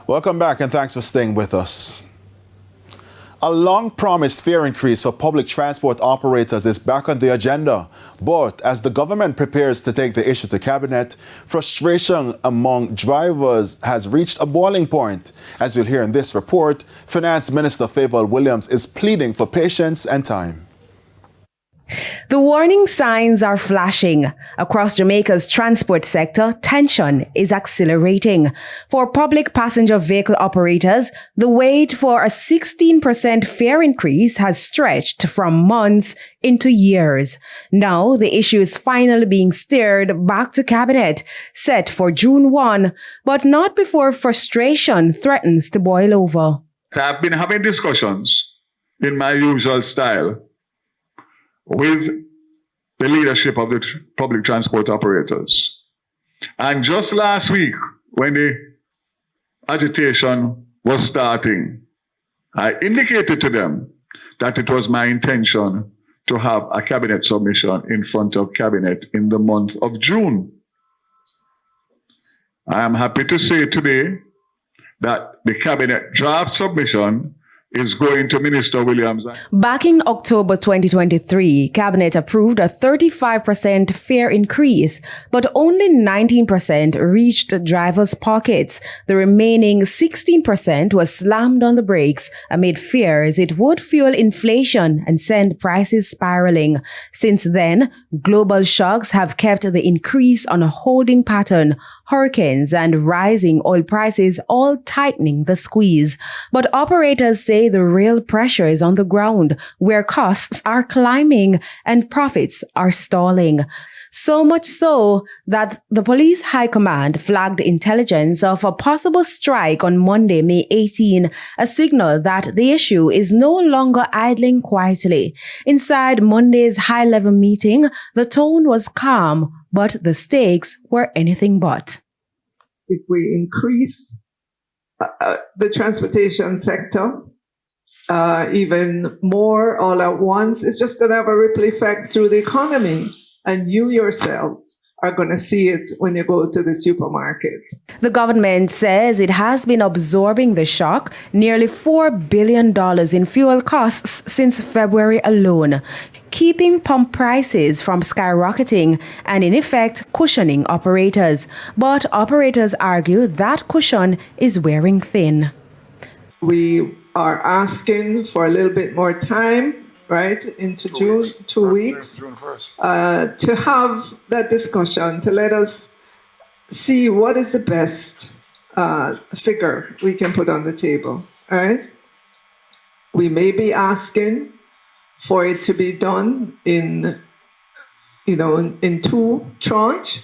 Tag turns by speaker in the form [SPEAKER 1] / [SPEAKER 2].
[SPEAKER 1] Welcome back and thanks for staying with us. A long-promised fare increase for public transport operators is back on the agenda. But as the government prepares to take the issue to cabinet, frustration among drivers has reached a boiling point. As you'll hear in this report, Finance Minister Fayval Williams is pleading for patience and time.
[SPEAKER 2] The warning signs are flashing. Across Jamaica's transport sector, tension is accelerating. For public passenger vehicle operators, the wait for a 16% fare increase has stretched from months into years. Now, the issue is finally being steered back to cabinet, set for June 1, but not before frustration threatens to boil over.
[SPEAKER 3] I've been having discussions in my usual style with the leadership of the public transport operators. And just last week, when the agitation was starting, I indicated to them that it was my intention to have a cabinet submission in front of cabinet in the month of June. I am happy to say today that the cabinet draft submission is going to Minister Williams.
[SPEAKER 2] Back in October 2023, Cabinet approved a 35% fare increase, but only 19% reached drivers' pockets. The remaining 16% was slammed on the brakes amid fears it would fuel inflation and send prices spiraling. Since then, global shocks have kept the increase on a holding pattern. Hurricanes and rising oil prices all tightening the squeeze. But operators say the real pressure is on the ground, where costs are climbing and profits are stalling. So much so that the police high command flagged intelligence of a possible strike on Monday, May 18, a signal that the issue is no longer idling quietly. Inside Monday's high-level meeting, the tone was calm, but the stakes were anything but.
[SPEAKER 4] If we increase the transportation sector even more all at once, it's just going to have a ripple effect through the economy. And you yourselves are going to see it when you go to the supermarket.
[SPEAKER 2] The government says it has been absorbing the shock, nearly $4 billion in fuel costs since February alone, keeping pump prices from skyrocketing and in effect cushioning operators. But operators argue that cushion is wearing thin.
[SPEAKER 4] We are asking for a little bit more time, right, into June, 2 weeks, to have that discussion, to let us see what is the best figure we can put on the table, all right? We may be asking for it to be done in two tranches,